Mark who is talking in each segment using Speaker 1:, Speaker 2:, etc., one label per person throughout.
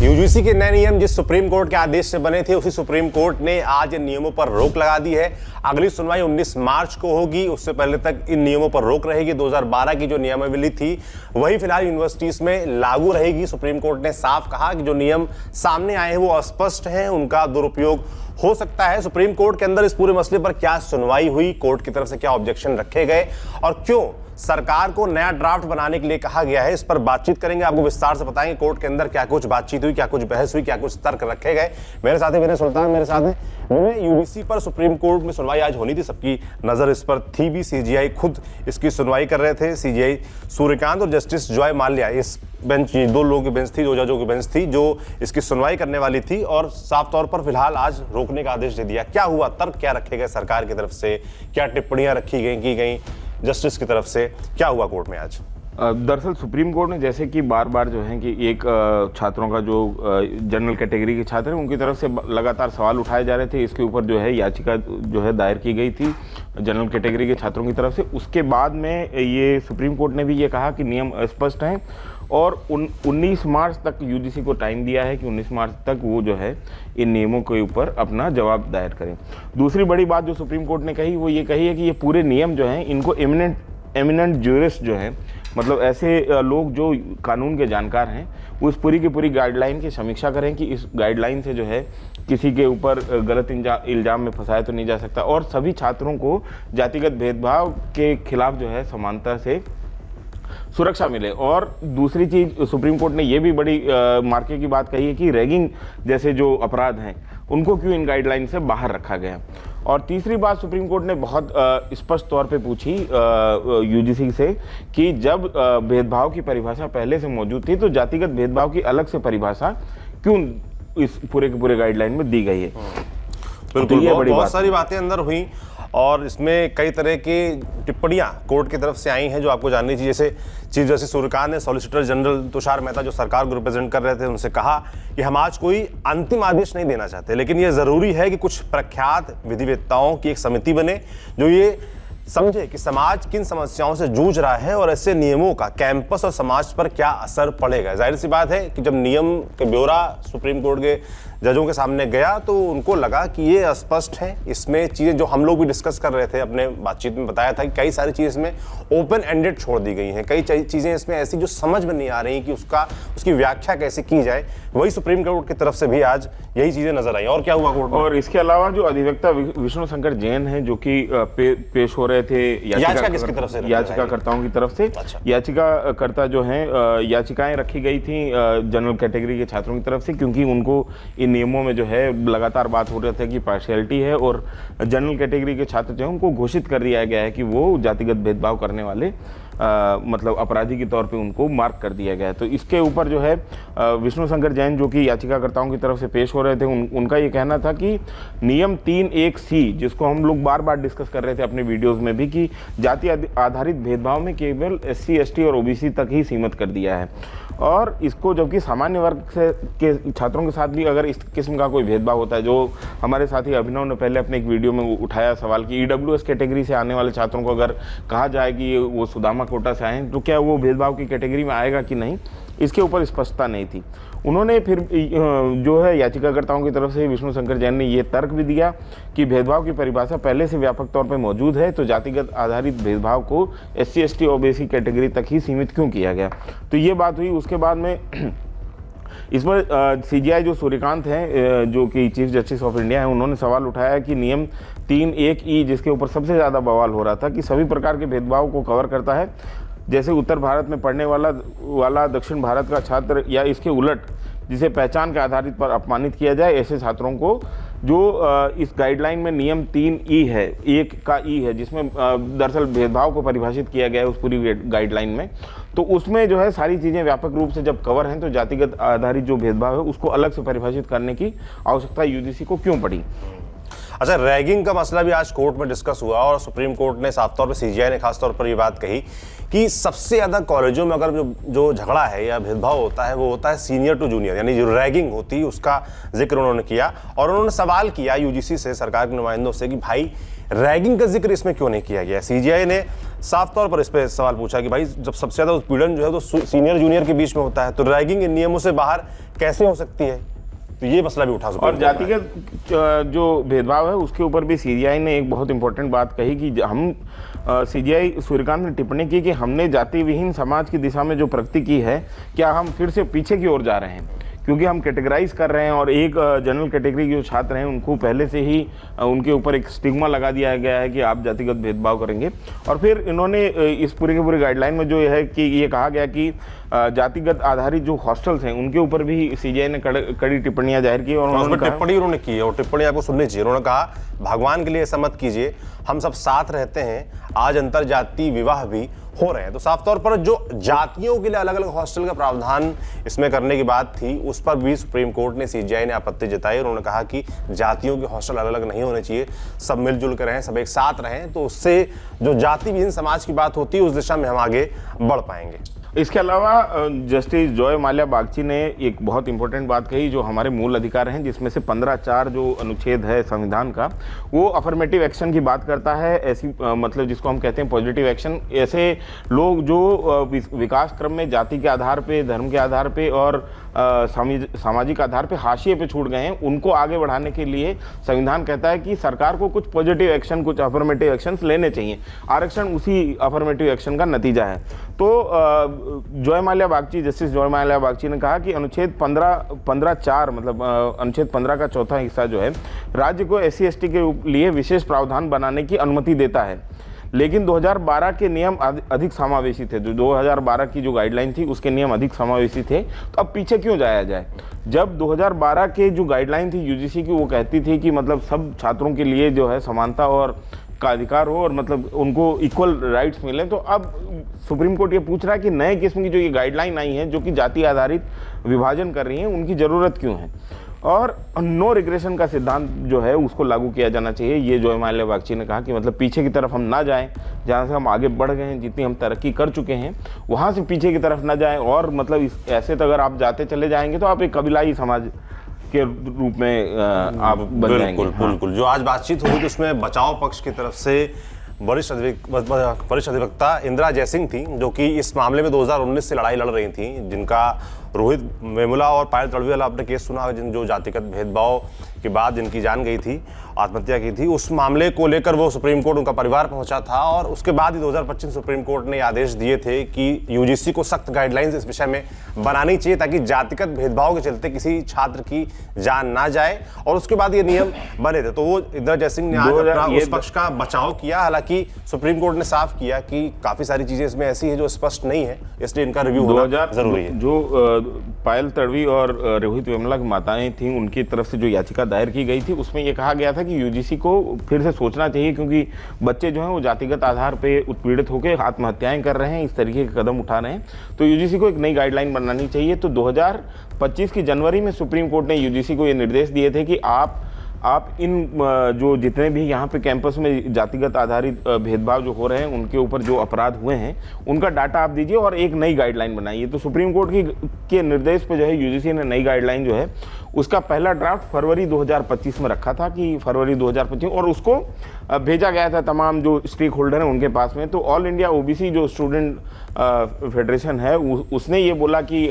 Speaker 1: UGC के नए नियम जिस सुप्रीम कोर्ट के आदेश से बने थे, उसी सुप्रीम कोर्ट ने आज इन नियमों पर रोक लगा दी है। अगली सुनवाई 19 मार्च को होगी। उससे पहले तक इन नियमों पर रोक रहेगी। 2012 की जो नियमावली थी वही फिलहाल यूनिवर्सिटीज में लागू रहेगी। सुप्रीम कोर्ट ने साफ कहा कि जो नियम सामने आए हैं वो अस्पष्ट हैं, उनका दुरुपयोग हो सकता है। सुप्रीम कोर्ट के अंदर इस पूरे मसले पर क्या सुनवाई हुई, कोर्ट की तरफ से क्या ऑब्जेक्शन रखे गए और क्यों सरकार को नया ड्राफ्ट बनाने के लिए कहा गया है, इस पर बातचीत करेंगे। आपको विस्तार से बताएंगे कोर्ट के अंदर क्या कुछ बातचीत हुई, क्या कुछ बहस हुई, क्या कुछ तर्क रखे गए। मेरे साथ है विनय सुल्तान, मेरे साथ है यूजीसी पर सुप्रीम कोर्ट में सुनवाई आज होनी थी, सबकी नजर इस पर थी भी। सीजीआई खुद इसकी सुनवाई कर रहे थे। सीजीआई सूर्यकांत और जस्टिस जॉय माल्या, इस बेंच, दो लोगों की बेंच थी, दो जजों की बेंच थी जो इसकी सुनवाई करने वाली थी और साफ तौर पर फिलहाल आज रोकने का आदेश दे दिया। क्या हुआ, तर्क क्या रखे गए सरकार की तरफ से, क्या टिप्पणियां रखी गई की गई जस्टिस की तरफ से, क्या हुआ कोर्ट में आज?
Speaker 2: दरअसल सुप्रीम कोर्ट ने जैसे कि बार बार जो है कि एक छात्रों का जो जनरल कैटेगरी के छात्र हैं उनकी तरफ से लगातार सवाल उठाए जा रहे थे, इसके ऊपर जो है याचिका जो है दायर की गई थी जनरल कैटेगरी के छात्रों की तरफ से। उसके बाद में ये सुप्रीम कोर्ट ने भी ये कहा कि नियम अस्पष्ट हैं और 19 मार्च तक यूजीसी को टाइम दिया है कि 19 मार्च तक वो जो है इन नियमों के ऊपर अपना जवाब दायर करें। दूसरी बड़ी बात जो सुप्रीम कोर्ट ने कही वो ये कही है कि ये पूरे नियम जो हैं इनको एमिनेंट ज्यूरिस्ट जो है, मतलब ऐसे लोग जो कानून के जानकार हैं, वो इस पूरी की पूरी गाइडलाइन की समीक्षा करें कि इस गाइडलाइन से जो है किसी के ऊपर गलत इल्जाम में फंसाया तो नहीं जा सकता और सभी छात्रों को जातिगत भेदभाव के खिलाफ जो है समानता से सुरक्षा मिले। और दूसरी चीज सुप्रीम कोर्ट ने ये भी बड़ी मार्के की बात कही है कि रैगिंग जैसे जो अपराध हैं उनको क्यों इन गाइडलाइन से बाहर रखा गया। और तीसरी बात सुप्रीम कोर्ट ने बहुत स्पष्ट तौर पे पूछी यूजीसी से कि जब भेदभाव की परिभाषा पहले से मौजूद थी तो जातिगत भेदभाव की अलग से परिभाषा क्यों इस पूरे के पूरे गाइडलाइन में दी गई है।
Speaker 1: बिल्कुल, तो बहुत सारी बातें अंदर हुई और इसमें कई तरह की टिप्पणियां कोर्ट की तरफ से आई हैं जो आपको जाननी चाहिए। जैसे चीफ जस्टिस सूर्यकांत ने सॉलिसिटर जनरल तुषार मेहता जो सरकार को रिप्रेजेंट कर रहे थे उनसे कहा कि हम आज कोई अंतिम आदेश नहीं देना चाहते, लेकिन यह जरूरी है कि कुछ प्रख्यात विधिवेत्ताओं की एक समिति बने जो ये समझे कि समाज किन समस्याओं से जूझ रहा है और ऐसे नियमों का कैंपस और समाज पर क्या असर पड़ेगा। जाहिर सी बात है कि जब नियम के ब्यौरा सुप्रीम कोर्ट के जजों के सामने गया तो उनको लगा कि ये अस्पष्ट है। इसमें चीज़ें जो हम लोग भी डिस्कस कर रहे थे अपने बातचीत में, बताया था कि कई सारी चीज़ें इसमें ओपन एंडेड छोड़ दी गई हैं। कई चीज़ें इसमें ऐसी जो समझ में नहीं आ रही कि उसकी व्याख्या कैसे की जाए। वही सुप्रीम कोर्ट की तरफ से भी आज यही चीज़ें नजर आई। और क्या हुआ कोर्ट में?
Speaker 2: और इसके अलावा जो अधिवक्ता विष्णु शंकर जैन हैं जो कि पेश हो रहे थे याचिकाकर्ताओं की तरफ से।
Speaker 1: अच्छा।
Speaker 2: याचिकाकर्ता जो हैं याचिकाएं रखी गई थी जनरल कैटेगरी के छात्रों की तरफ से, क्योंकि उनको इन नियमों में जो है लगातार बात हो रही थी कि पार्शियलिटी है और जनरल कैटेगरी के छात्र जो हैं उनको घोषित कर दिया गया है कि वो जातिगत भेदभाव करने वाले मतलब अपराधी के तौर पे उनको मार्क कर दिया गया है। तो इसके ऊपर जो है विष्णु शंकर जैन जो कि याचिकाकर्ताओं की तरफ से पेश हो रहे थे उनका ये कहना था कि नियम 3(1)(c) जिसको हम लोग बार बार डिस्कस कर रहे थे अपने वीडियोस में भी कि जाति आधारित भेदभाव में केवल SC ST और OBC तक ही सीमित कर दिया है और इसको जबकि सामान्य वर्ग के छात्रों के साथ भी अगर इस किस्म का कोई भेदभाव होता है, जो हमारे साथी अभिनव ने पहले अपने एक वीडियो में उठाया सवाल कि EWS कैटेगरी से आने वाले छात्रों को अगर कहा जाए कि वो सुदामा कोटा से आए हैं तो क्या वो भेदभाव की कैटेगरी में आएगा कि नहीं, इसके ऊपर स्पष्टता नहीं थी। उन्होंने फिर जो है याचिकाकर्ताओं की तरफ से विष्णु शंकर जैन ने ये तर्क भी दिया कि भेदभाव की परिभाषा पहले से व्यापक तौर पर मौजूद है तो जातिगत आधारित भेदभाव को SC ST OBC कैटेगरी तक ही सीमित क्यों किया गया। तो ये बात हुई। उसके बाद में इस पर CJI जो सूर्यकांत हैं जो कि चीफ जस्टिस ऑफ इंडिया हैं, उन्होंने सवाल उठाया कि नियम 3(1)(e) जिसके ऊपर सबसे ज़्यादा बवाल हो रहा था कि सभी प्रकार के भेदभाव को कवर करता है, जैसे उत्तर भारत में पढ़ने वाला दक्षिण भारत का छात्र या इसके उलट जिसे पहचान के आधारित पर अपमानित किया जाए, ऐसे छात्रों को जो इस गाइडलाइन में नियम 3(e) है, 1(e) है जिसमें दरअसल भेदभाव को परिभाषित किया गया है उस पूरी गाइडलाइन में, तो उसमें जो है सारी चीज़ें व्यापक रूप से जब कवर हैं तो जातिगत आधारित जो भेदभाव है उसको अलग से परिभाषित करने की आवश्यकता यूजीसी को क्यों पड़ी।
Speaker 1: अच्छा, रैगिंग का मसला भी आज कोर्ट में डिस्कस हुआ और सुप्रीम कोर्ट ने साफ तौर पर, सीजीआई ने खास तौर पर ये बात कही कि सबसे ज्यादा कॉलेजों में अगर जो झगड़ा है या भेदभाव होता है वो होता है सीनियर टू जूनियर, यानी जो रैगिंग होती है उसका जिक्र उन्होंने किया। और उन्होंने सवाल किया यूजीसी से, सरकार के नुमाइंदों से, कि भाई रैगिंग का जिक्र इसमें क्यों नहीं किया गया। सीजीआई ने साफ तौर पर इस पर सवाल पूछा कि भाई जब सबसे ज्यादा उत्पीड़न जो है तो सीनियर जूनियर के बीच में होता है, तो रैगिंग इन नियमों से बाहर कैसे हो सकती है। तो ये मसला भी उठा।
Speaker 2: और जातिगत जो भेदभाव है उसके ऊपर भी सीजीआई ने एक बहुत इंपॉर्टेंट बात कही कि हम सीजीआई सूर्यकांत ने टिप्पणी की कि हमने जाति विहीन समाज की दिशा में जो प्रगति की है, क्या हम फिर से पीछे की ओर जा रहे हैं, क्योंकि हम कैटेगराइज कर रहे हैं और एक जनरल कैटेगरी के जो छात्र हैं उनको पहले से ही उनके ऊपर एक स्टिग्मा लगा दिया गया है कि आप जातिगत भेदभाव करेंगे। और फिर इन्होंने इस पूरे के पूरे गाइडलाइन में जो है कि ये कहा गया कि जातिगत आधारित जो हॉस्टल्स हैं उनके ऊपर भी सीजीआई ने कड़ी टिप्पणियां जाहिर की। और उन्होंने
Speaker 1: टिप्पणी उन्होंने की और टिप्पणी आपको सुननी चाहिए। उन्होंने कहा, भगवान के लिए ऐसा मत कीजिए, हम सब साथ रहते हैं, आज अंतर जातीय विवाह भी हो रहे हैं। तो साफ तौर पर जो जातियों के लिए अलग अलग हॉस्टल का प्रावधान इसमें करने की बात थी, उस पर भी सुप्रीम कोर्ट ने, सीजीआई ने आपत्ति जताई। उन्होंने कहा कि जातियों के हॉस्टल अलग अलग नहीं होने चाहिए, सब मिलजुल कर रहें, सब एक साथ रहें, तो उससे जो जाति विहीन समाज की बात होती है उस दिशा में हम आगे बढ़ पाएंगे।
Speaker 2: इसके अलावा जस्टिस जॉय माल्या बागची ने एक बहुत इंपॉर्टेंट बात कही, जो हमारे मूल अधिकार हैं जिसमें से 15(4) जो अनुच्छेद है संविधान का, वो अफर्मेटिव एक्शन की बात करता है। ऐसी मतलब जिसको हम कहते हैं पॉजिटिव एक्शन, ऐसे लोग जो विकास क्रम में जाति के आधार पे, धर्म के आधार पे और सामाजिक आधार पे हाशिए पे छूट गए हैं, उनको आगे बढ़ाने के लिए संविधान कहता है कि सरकार को कुछ पॉजिटिव एक्शन, कुछ अफर्मेटिव एक्शंस लेने चाहिए। आरक्षण उसी अफर्मेटिव एक्शन का नतीजा है। तो Joy Mallya Bagchi, justice Joy Mallya Bagchi ने कहा कि अनुच्छेद 15(4) मतलब अनुच्छेद 15 का चौथा हिस्सा जो है राज्य को SC/ST के लिए विशेष प्रावधान बनाने की अनुमति देता है, लेकिन 2012 के नियम अधिक समावेशी थे। जो 2012 की जो गाइडलाइन थी उसके नियम अधिक समावेशी थे। तो अब पीछे क्यों जाया जाए, जब 2012 के जो गाइडलाइन थी यूजीसी की, वो कहती थी कि मतलब सब छात्रों के लिए जो है समानता और का अधिकार हो और मतलब उनको इक्वल राइट्स मिले। तो अब सुप्रीम कोर्ट ये पूछ रहा है कि नए किस्म की जो ये गाइडलाइन आई है जो कि जाति आधारित विभाजन कर रही हैं, उनकी ज़रूरत क्यों है, और नो रिग्रेशन का सिद्धांत जो है उसको लागू किया जाना चाहिए। ये जॉय माल्या बागची ने कहा कि मतलब पीछे की तरफ हम ना जाएं, जहाँ से हम आगे बढ़ गए हैं, जितनी हम तरक्की कर चुके हैं वहाँ से पीछे की तरफ ना जाएं। और मतलब ऐसे तो अगर आप जाते चले जाएंगे तो आप एक कबीलाई समाज के रूप में आप बन जाएंगे।
Speaker 1: बिल्कुल। जो आज बातचीत हुई तो उसमें बचाव पक्ष की तरफ से वरिष्ठ अधिवक्ता इंदिरा जयसिंह थी, जो कि इस मामले में 2019 से लड़ाई लड़ रही थी, जिनका रोहित वेमुला और पायल तड़वी वाला आपने केस सुना, जो जातिगत भेदभाव के बाद जिनकी जान गई थी, आत्महत्या की थी, उस मामले को लेकर वो सुप्रीम कोर्ट, उनका परिवार पहुंचा था। और उसके बाद ही 2025 सुप्रीम कोर्ट ने आदेश दिए थे कि यूजीसी को सख्त गाइडलाइंस इस विषय में बनानी चाहिए ताकि जातिगत भेदभाव के चलते किसी छात्र की जान ना जाए, और उसके बाद ये नियम बने थे। तो वो इंदिरा जयसिंह ने आज अपना उस पक्ष का बचाव किया। हालांकि सुप्रीम कोर्ट ने साफ किया कि काफी सारी चीजें इसमें ऐसी है जो स्पष्ट नहीं है, इसलिए इनका रिव्यू होना जरूरी है।
Speaker 2: जो पायल तड़वी और रोहित वेमुला की माताएं थीं, उनकी तरफ से जो याचिका दायर की गई थी उसमें यह कहा गया था कि यूजीसी को फिर से सोचना चाहिए, क्योंकि बच्चे जो हैं वो जातिगत आधार पे उत्पीड़ित होकर आत्महत्याएं कर रहे हैं, इस तरीके के कदम उठा रहे हैं। तो यूजीसी को एक नई गाइडलाइन बनानी चाहिए। तो 2025 की जनवरी में सुप्रीम कोर्ट ने यूजीसी को ये निर्देश दिए थे कि आप इन जो जितने भी यहाँ पे कैंपस में जातिगत आधारित भेदभाव जो हो रहे हैं, उनके ऊपर जो अपराध हुए हैं, उनका डाटा आप दीजिए और एक नई गाइडलाइन बनाइए। तो सुप्रीम कोर्ट के निर्देश पे जो है यूजीसी ने नई गाइडलाइन जो है उसका पहला ड्राफ्ट फरवरी 2025 में रखा था कि फरवरी 2025, और उसको भेजा गया था तमाम जो स्टेक होल्डर हैं उनके पास में। तो ऑल इंडिया ओबीसी जो स्टूडेंट फेडरेशन है उसने ये बोला कि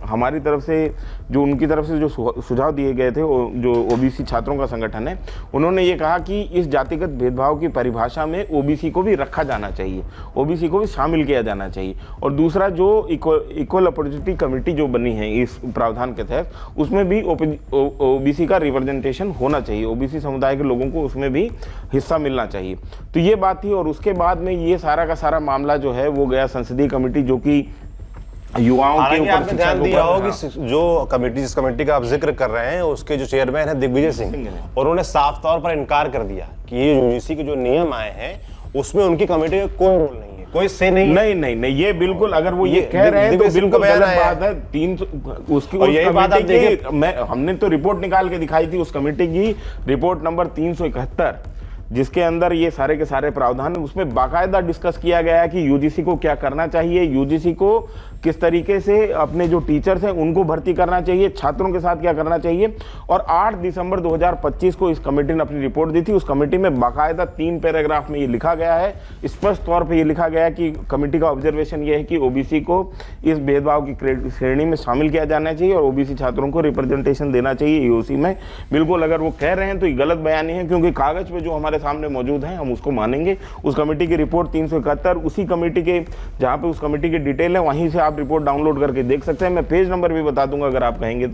Speaker 2: हमारी तरफ से जो उनकी तरफ से जो सुझाव दिए गए थे, जो ओबीसी छात्रों का संगठन है, उन्होंने ये कहा कि इस जातिगत भेदभाव की परिभाषा में ओबीसी को भी रखा जाना चाहिए, ओबीसी को भी शामिल किया जाना चाहिए। और दूसरा जो इक्वल अपॉर्चुनिटी कमेटी जो बनी है इस प्रावधान के तहत, उसमें भी ओबीसी का रिप्रेजेंटेशन होना चाहिए, ओबीसी समुदाय के लोगों को उसमें भी हिस्सा मिलना चाहिए। तो ये बात थी। और उसके बाद में ये सारा का सारा मामला जो है वो गया संसदीय कमेटी, जो कि युवाओं के ऊपर
Speaker 1: आपने ध्यान दिया हो कि जो कमेटी, जिस कमेटी का आप जिक्र कर रहे हैं, उसके जो चेयरमैन है दिग्विजय सिंह, और उन्होंने साफ तौर पर इनकार कर दिया कि ये यूजीसी के जो नियम आए हैं उसमें उनकी कमेटी का कोई रोल नहीं है। कोई से नहीं।
Speaker 2: नहीं, ये बिल्कुल, अगर वो ये कह रहे हैं तो बिल्कुल गलत बात है। 300 उसकी उस कमेटी की हमने तो रिपोर्ट निकाल के दिखाई थी, उस कमेटी की रिपोर्ट नंबर 371, जिसके अंदर ये सारे के सारे प्रावधान, उसमें बाकायदा डिस्कस किया गया है कि यूजीसी को क्या करना चाहिए, यूजीसी को किस तरीके से अपने जो टीचर्स हैं उनको भर्ती करना चाहिए, छात्रों के साथ क्या करना चाहिए। और 8 दिसंबर 2025 को इस कमेटी ने अपनी रिपोर्ट दी थी। उस कमेटी में बाकायदा 3 पैराग्राफ में ये लिखा गया है, स्पष्ट तौर पे ये लिखा गया है कि कमेटी का ऑब्जर्वेशन ये है कि ओबीसी को इस भेदभाव की श्रेणी में शामिल किया जाना चाहिए और ओबीसी छात्रों को रिप्रेजेंटेशन देना चाहिए ईओसी में। बिल्कुल, अगर वो कह रहे हैं तो ये गलत बयानी है, क्योंकि कागज पे जो हमारे सामने मौजूद है हम उसको मानेंगे। उस कमेटी की रिपोर्ट 371, उसी कमेटी के जहाँ पे उस कमेटी की डिटेल है वहीं से आप रिपोर्ट डाउनलोड करके देख सकते हैं। मैं पेज नंबर भी बता दूंगा अगर आप कहेंगे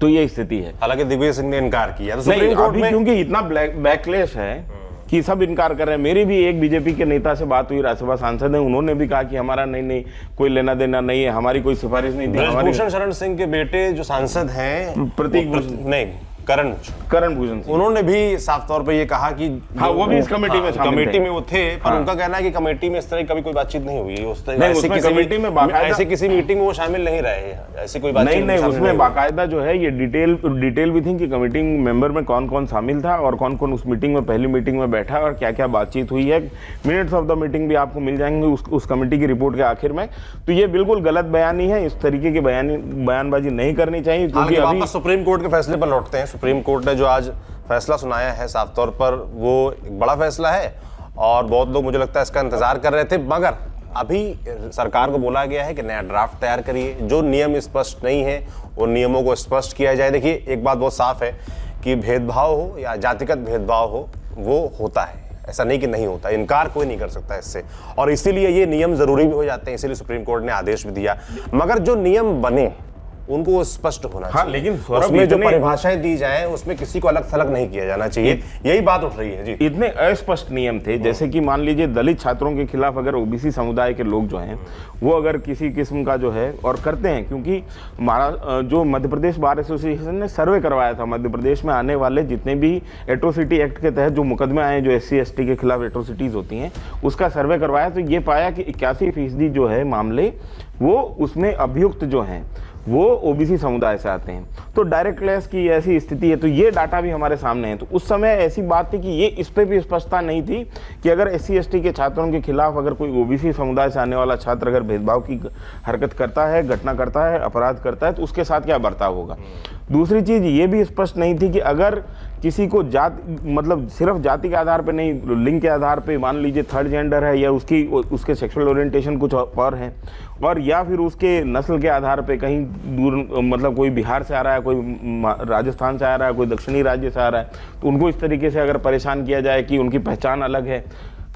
Speaker 2: तो ये स्थिति है।
Speaker 1: हालांकि दिग्विजय सिंह ने इनकार किया,
Speaker 2: तो सुप्रीम कोर्ट में क्योंकि इतना बैकलेश है कि सब इनकार कर रहे हैं। मेरी भी एक बीजेपी के नेता से बात हुई, राज्यसभा सांसद है, उन्होंने भी कहा कि हमारा नहीं कोई लेना देना नहीं है, हमारी कोई सिफारिश नहीं थी।
Speaker 1: ब्रजभूषण शरण सिंह के बेटे जो सांसद हैं करण भूषण सिंह, उन्होंने भी साफ तौर पे ये कहा कि
Speaker 2: हाँ, वो भी इस कमेटी में
Speaker 1: कमेटी में वो थे, पर उनका कहना है कि कमेटी में इस तरह कभी कोई बातचीत नहीं हुई,
Speaker 2: कमेटी में
Speaker 1: ऐसे किसी मीटिंग में वो शामिल नहीं रहे, ऐसी कोई बात
Speaker 2: नहीं। उसमें बाकायदा जो है ये डिटेल भी थी कि कमेटी मेंबर में कौन कौन शामिल था और कौन कौन उस मीटिंग में, पहली मीटिंग में बैठा और क्या क्या बातचीत हुई है। मिनट्स ऑफ द मीटिंग भी आपको मिल जाएंगे उस कमेटी की रिपोर्ट के आखिर में। तो ये बिल्कुल गलत बयानी है, इस तरीके की बयानबाजी नहीं करनी चाहिए। क्योंकि
Speaker 1: वापस सुप्रीम कोर्ट के फैसले पर लौटते हैं। सुप्रीम कोर्ट ने जो आज फैसला सुनाया है, साफ तौर पर वो एक बड़ा फैसला है और बहुत लोग मुझे लगता है इसका इंतजार कर रहे थे, मगर अभी सरकार को बोला गया है कि नया ड्राफ्ट तैयार करिए। जो नियम स्पष्ट नहीं है वो नियमों को स्पष्ट किया जाए। देखिए, एक बात बहुत साफ है कि भेदभाव हो या जातिगत भेदभाव हो, वो होता है, ऐसा नहीं कि नहीं होता, इनकार कोई नहीं कर सकता इससे, और इसीलिए ये नियम जरूरी भी हो जाते हैं। इसीलिए सुप्रीम कोर्ट ने आदेश भी दिया, मगर जो नियम बने उनको स्पष्ट होना चाहिए।
Speaker 2: लेकिन
Speaker 1: उसमें जो परिभाषाएं दी जाए उसमें किसी को अलग थलग नहीं किया जाना चाहिए, यही बात उठ रही है जी।
Speaker 2: इतने अस्पष्ट नियम थे, जैसे कि मान लीजिए दलित छात्रों के खिलाफ अगर ओबीसी समुदाय के लोग जो हैं वो अगर किसी किस्म का जो है और करते हैं, क्योंकि हमारा जो मध्य प्रदेश बार एसोसिएशन ने सर्वे करवाया था, मध्य प्रदेश में आने वाले जितने भी एट्रोसिटी एक्ट के तहत जो मुकदमे आए जो SC/ST के खिलाफ एट्रोसिटीज होती हैं, उसका सर्वे करवाया तो ये पाया कि 81% जो है मामले वो उसमें अभियुक्त जो हैं वो ओबीसी समुदाय से आते हैं। तो डायरेक्ट क्लैश की ऐसी स्थिति है, तो ये डाटा भी हमारे सामने है। तो उस समय ऐसी बात थी कि ये इस पे भी स्पष्टता नहीं थी कि अगर SC/ST के छात्रों के खिलाफ अगर कोई ओबीसी समुदाय से आने वाला छात्र अगर भेदभाव की हरकत करता है, घटना करता है, अपराध करता है, तो उसके साथ क्या बर्ताव होगा। दूसरी चीज ये भी स्पष्ट नहीं थी कि अगर किसी को मतलब सिर्फ जाति के आधार पर नहीं, लिंग के आधार पर, मान लीजिए थर्ड जेंडर है या उसके सेक्सुअल ओरिएंटेशन कुछ और है, और या फिर उसके नस्ल के आधार पे कहीं दूर, मतलब कोई बिहार से आ रहा है, कोई राजस्थान से आ रहा है, कोई दक्षिणी राज्य से आ रहा है, तो उनको इस तरीके से अगर परेशान किया जाए कि उनकी पहचान अलग है,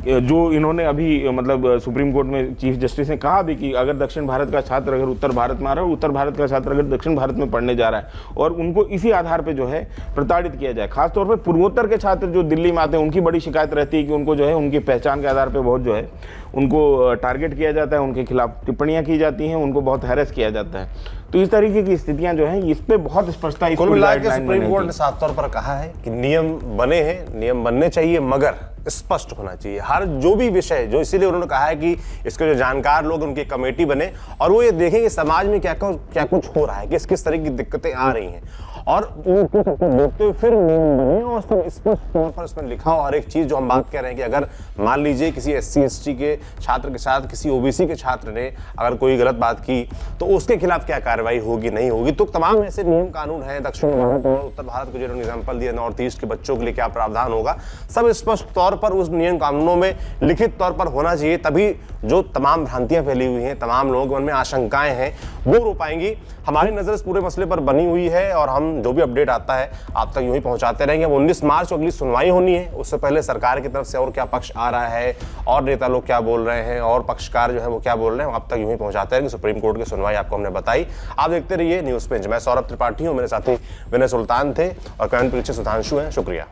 Speaker 2: जो इन्होंने अभी मतलब सुप्रीम कोर्ट में चीफ जस्टिस ने कहा भी कि अगर दक्षिण भारत का छात्र अगर उत्तर भारत में आ रहा है, उत्तर भारत का छात्र अगर दक्षिण भारत में पढ़ने जा रहा है और उनको इसी आधार पे जो है प्रताड़ित किया जाए। खासतौर पे पूर्वोत्तर के छात्र जो दिल्ली में आते हैं उनकी बड़ी शिकायत रहती है कि उनको जो है उनकी पहचान के आधार पर बहुत जो है उनको टारगेट किया जाता है, उनके खिलाफ टिप्पणियां की जाती हैं, उनको बहुत हैरेस किया जाता है। तो इस तरीके की स्थितियां जो हैं इस पे बहुत स्पष्टता
Speaker 1: सुप्रीम कोर्ट ने साफ तौर पर कहा है कि नियम बने हैं, नियम बनने चाहिए, मगर स्पष्ट होना चाहिए हर जो भी विषय, जो इसीलिए उन्होंने कहा है कि इसके जो जानकार लोग उनकी कमेटी बने और वो ये देखें कि समाज में क्या कुछ हो रहा है, किस तरह की दिक्कतें आ रही हैं, और देखते हुए फिर नियम बने और स्पष्ट तौर पर इसमें लिखा हो हर एक चीज। जो हम बात कर रहे हैं कि अगर मान लीजिए किसी SC/ST के छात्र के साथ किसी OBC के छात्र ने अगर कोई गलत बात की तो उसके खिलाफ क्या कार्रवाई होगी, नहीं होगी। तो तमाम ऐसे नियम कानून हैं, दक्षिण भारत और उत्तर भारत को जो एग्जाम्पल दिया, नॉर्थ ईस्ट के बच्चों के लिए क्या प्रावधान होगा, सब स्पष्ट तौर पर उस नियम कानूनों में लिखित तौर पर होना चाहिए। तभी जो तमाम भ्रांतियां फैली हुई हैं, तमाम लोगों के मन में आशंकाएं हैं, वो रो पाएंगी। हमारी नजर इस पूरे मसले पर बनी हुई है और हम जो भी अपडेट आता है आप तक यूं ही पहुंचाते रहेंगे। 19 मार्च को अगली सुनवाई होनी है, उससे पहले सरकार की तरफ से और क्या पक्ष आ रहा है और नेता लोग क्या बोल रहे हैं और पक्षकार जो है वो क्या बोल रहे हैं, आप तक यूं ही पहुंचाते रहेंगे। सुप्रीम कोर्ट की सुनवाई आपको हमने बताई, आप देखते रहिए न्यूज पेंच। मैं सौरभ त्रिपाठी हूं, मेरे साथी विनय सुल्तान थे और कमेंट पीछे सुधांशु हैं। शुक्रिया।